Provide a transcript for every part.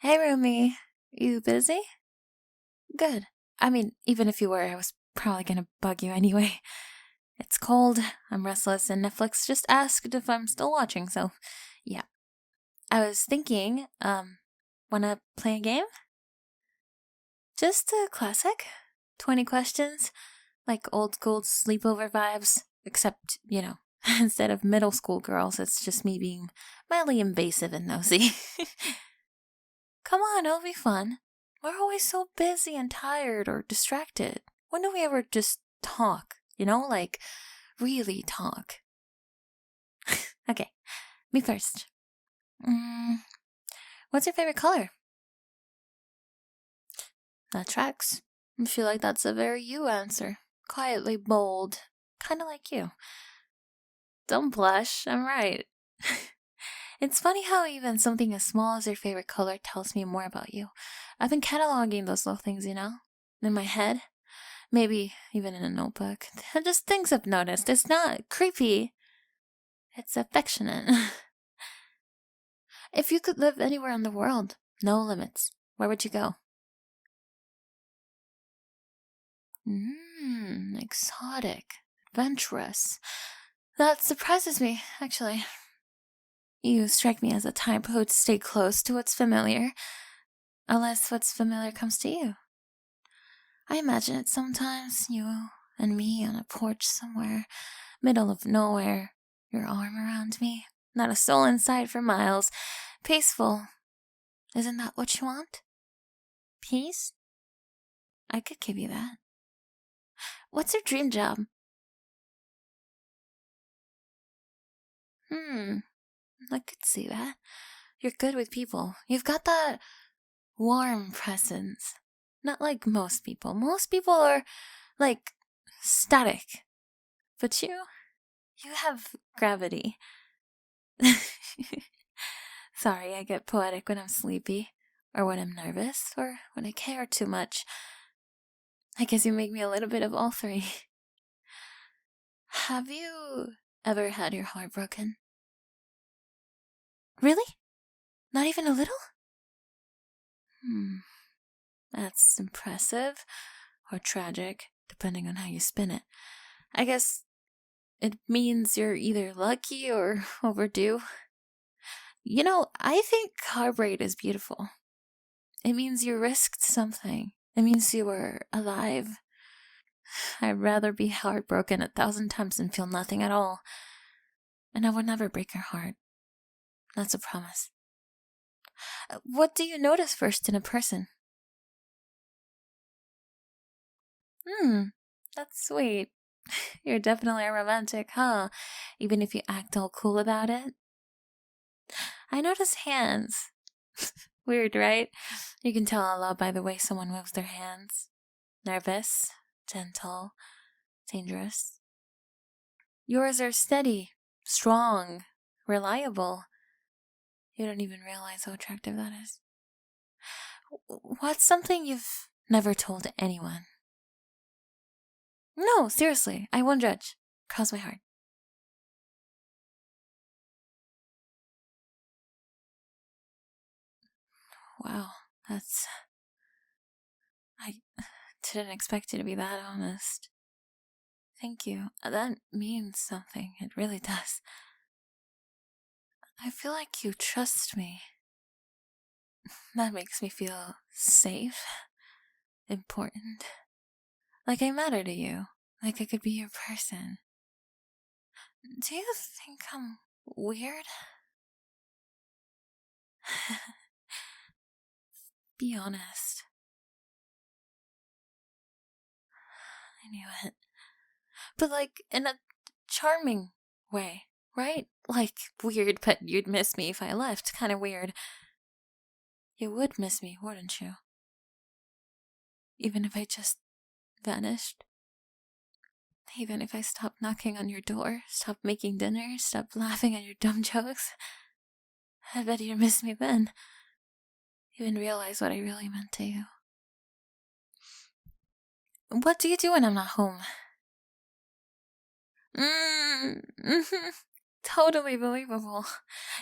Hey, Rumi. You busy? Good. I mean, even if you were, I was probably gonna bug you anyway. It's cold, I'm restless, and Netflix just asked if I'm still watching, so yeah. I was thinking, wanna play a game? Just a classic. 20 questions, like old school sleepover vibes, except, instead of middle school girls, it's just me being mildly invasive and nosy. Come on, it'll be fun. We're always so busy and tired or distracted. When do we ever just talk? Like really talk? Okay, me first. Mm, what's your favorite color? That tracks. I feel like that's a very you answer. Quietly bold. Kinda like you. Don't blush, I'm right. It's funny how even something as small as your favorite color tells me more about you. I've been cataloging those little things, in my head. Maybe even in a notebook. Just things I've noticed. It's not creepy, it's affectionate. If you could live anywhere in the world, no limits, where would you go? Exotic, adventurous. That surprises me, actually. You strike me as a type who'd stay close to what's familiar, unless what's familiar comes to you. I imagine it sometimes, you and me on a porch somewhere, middle of nowhere, your arm around me, not a soul in sight for miles, peaceful. Isn't that what you want? Peace? I could give you that. What's your dream job? I could see that. You're good with people. You've got that warm presence. Not like most people. Most people are, like, static. But you have gravity. Sorry, I get poetic when I'm sleepy, or when I'm nervous, or when I care too much. I guess you make me a little bit of all three. Have you ever had your heart broken? Really? Not even a little? That's impressive, or tragic, depending on how you spin it. I guess it means you're either lucky or overdue. I think heartbreak is beautiful. It means you risked something. It means you were alive. I'd rather be heartbroken 1,000 times than feel nothing at all. And I would never break your heart. That's a promise. What do you notice first in a person? That's sweet. You're definitely a romantic, huh? Even if you act all cool about it. I notice hands. Weird, right? You can tell a lot by the way someone moves their hands. Nervous, gentle, dangerous. Yours are steady, strong, reliable. You don't even realize how attractive that is. What's something you've never told anyone? No, seriously, I won't judge. Cross my heart. Wow, that's. I didn't expect you to be that honest. Thank you. That means something. It really does. I feel like you trust me. That makes me feel safe, important. Like I matter to you. Like I could be your person. Do you think I'm weird? Be honest. I knew it. But like in a charming way, right? Like weird, but you'd miss me if I left. Kind of weird. You would miss me, wouldn't you? Even if I just vanished? Even if I stopped knocking on your door, stopped making dinner, stopped laughing at your dumb jokes? I bet you'd miss me then. You didn't realize what I really meant to you. What do you do when I'm not home? Totally believable.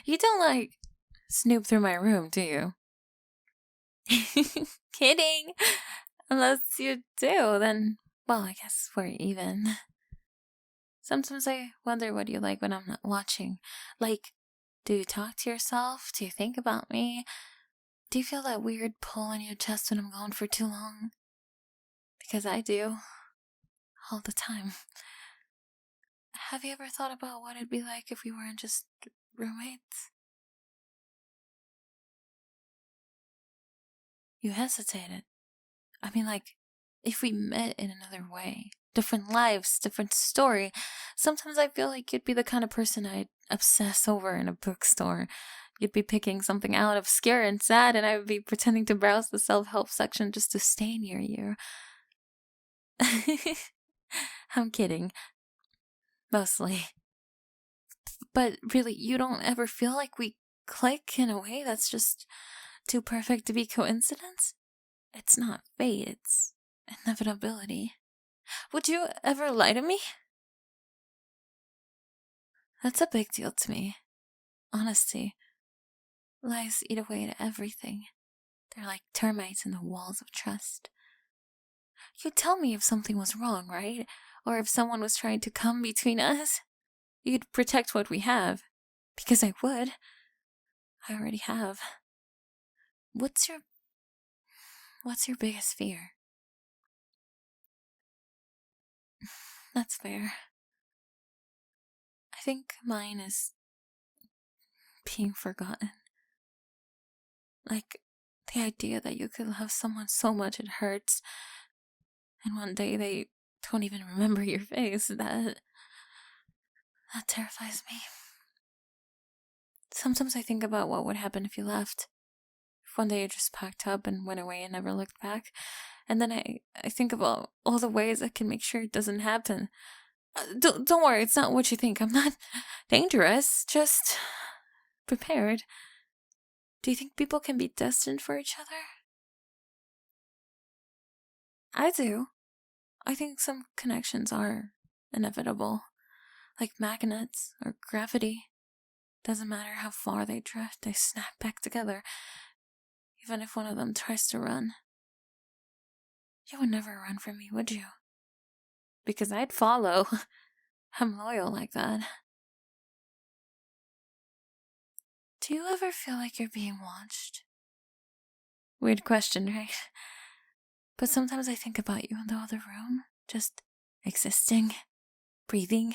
You don't, like, snoop through my room, do you? Kidding. Unless you do, then, well, I guess we're even. Sometimes I wonder what you like when I'm not watching. Like, do you talk to yourself? Do you think about me? Do you feel that weird pull in your chest when I'm gone for too long? Because I do. All the time. Have you ever thought about what it'd be like if we weren't just roommates? You hesitated. I mean, like, if we met in another way, different lives, different story, sometimes I feel like you'd be the kind of person I'd obsess over in a bookstore. You'd be picking something out obscure and sad, and I would be pretending to browse the self-help section just to stay near you. I'm kidding. Mostly. But really, you don't ever feel like we click in a way that's just too perfect to be coincidence? It's not fate, it's inevitability. Would you ever lie to me? That's a big deal to me. Honesty. Lies eat away at everything. They're like termites in the walls of trust. You'd tell me if something was wrong, right? Or if someone was trying to come between us. You'd protect what we have. Because I would. I already have. What's your biggest fear? That's fair. I think mine is being forgotten. Like, the idea that you could love someone so much it hurts, and one day they don't even remember your face, that terrifies me. Sometimes I think about what would happen if you left. If one day you just packed up and went away and never looked back. And then I think about all the ways I can make sure it doesn't happen. Don't worry, it's not what you think. I'm not dangerous, just prepared. Do you think people can be destined for each other? I do. I think some connections are inevitable. Like magnets or gravity. Doesn't matter how far they drift, they snap back together. Even if one of them tries to run. You would never run from me, would you? Because I'd follow. I'm loyal like that. Do you ever feel like you're being watched? Weird question, right? But sometimes I think about you in the other room, just existing, breathing,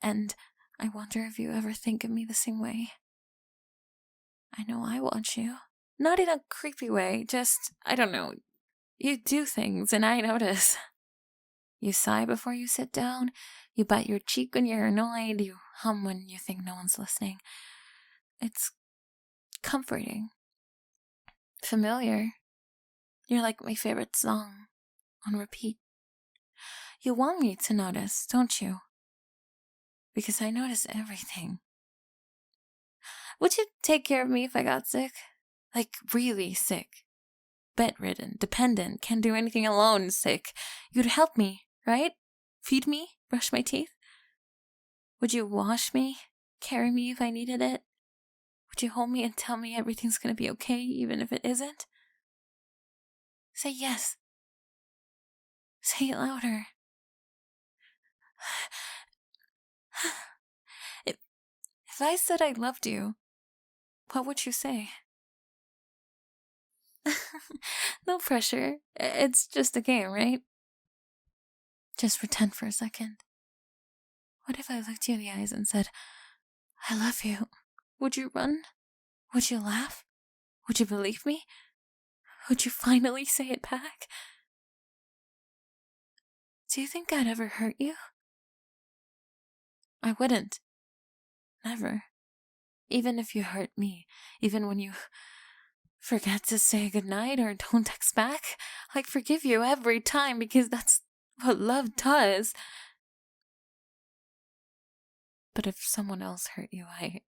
and I wonder if you ever think of me the same way. I know I watch you. Not in a creepy way, just, I don't know. You do things and I notice. You sigh before you sit down, you bite your cheek when you're annoyed, you hum when you think no one's listening. It's comforting. Familiar. You're like my favorite song, on repeat. You want me to notice, don't you? Because I notice everything. Would you take care of me if I got sick? Like, really sick. Bedridden, dependent, can't do anything alone, sick. You'd help me, right? Feed me? Brush my teeth? Would you wash me? Carry me if I needed it? Would you hold me and tell me everything's gonna be okay, even if it isn't? Say yes. Say it louder. If I said I loved you, what would you say? No pressure. It's just a game, right? Just pretend for a second. What if I looked you in the eyes and said, I love you? Would you run? Would you laugh? Would you believe me? Would you finally say it back? Do you think I'd ever hurt you? I wouldn't. Never. Even if you hurt me. Even when you forget to say goodnight or don't text back. I'd forgive you every time because that's what love does. But if someone else hurt you, I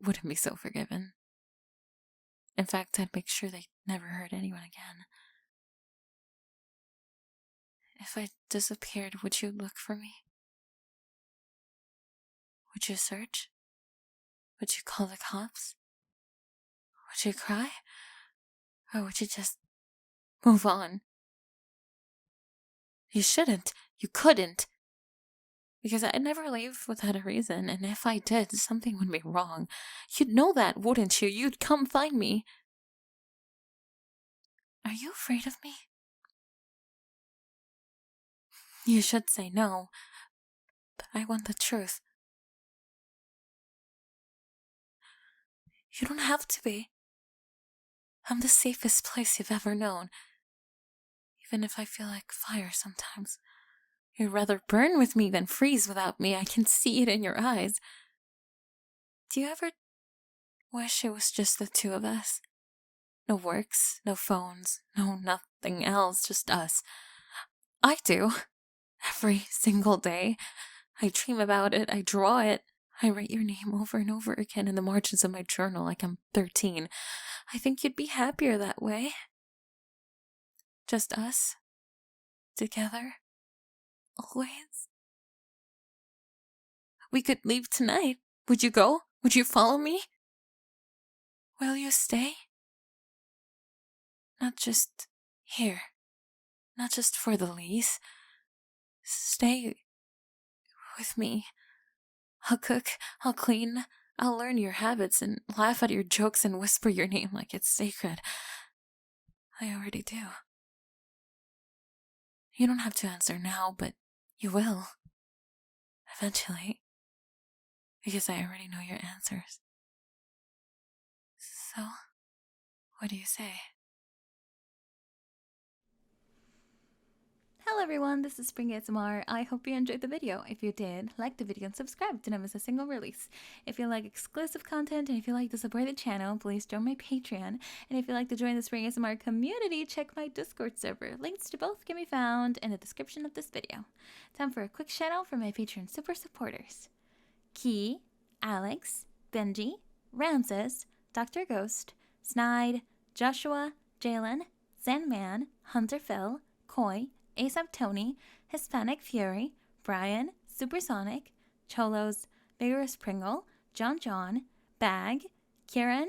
wouldn't be so forgiven. In fact, I'd make sure they never hurt anyone again. If I disappeared, would you look for me? Would you search? Would you call the cops? Would you cry? Or would you just Move on. You shouldn't. You couldn't. Because I'd never leave without a reason, and if I did, something would be wrong. You'd know that, wouldn't you? You'd come find me. Are you afraid of me? You should say no, but I want the truth. You don't have to be. I'm the safest place you've ever known. Even if I feel like fire sometimes. You'd rather burn with me than freeze without me. I can see it in your eyes. Do you ever wish it was just the two of us? No works, no phones, no nothing else, just us. I do. Every single day. I dream about it, I draw it. I write your name over and over again in the margins of my journal like I'm 13. I think you'd be happier that way. Just us. Together. Always. We could leave tonight. Would you go? Would you follow me? Will you stay? Not just here. Not just for the lease. Stay with me. I'll cook, I'll clean, I'll learn your habits and laugh at your jokes and whisper your name like it's sacred. I already do. You don't have to answer now, but you will. Eventually. Because I already know your answers. So, what do you say? Hello everyone, this is Spring ASMR. I hope you enjoyed the video. If you did, like the video and subscribe to not miss a single release. If you like exclusive content and if you like to support the channel, please join my Patreon. And if you'd like to join the Spring ASMR community, check my Discord server. Links to both can be found in the description of this video. Time for a quick shout out for my Patreon super supporters. Key, Alex, Benji, Ramses, Dr. Ghost, Snide, Joshua, Jalen, Sandman, Hunter Phil, Koi, ASAP Tony, Hispanic Fury, Brian, Supersonic, Cholos, Vigorous Pringle, John, Bag, Kieran,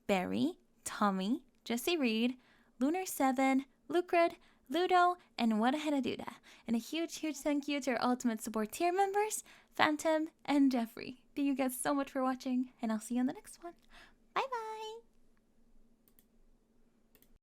Barry, Tommy, Jesse Reed, Lunar7, Lucred, Ludo, and What a Duda. And a huge thank you to our ultimate support tier members, Phantom and Jeffrey. Thank you guys so much for watching, and I'll see you on the next one. Bye bye!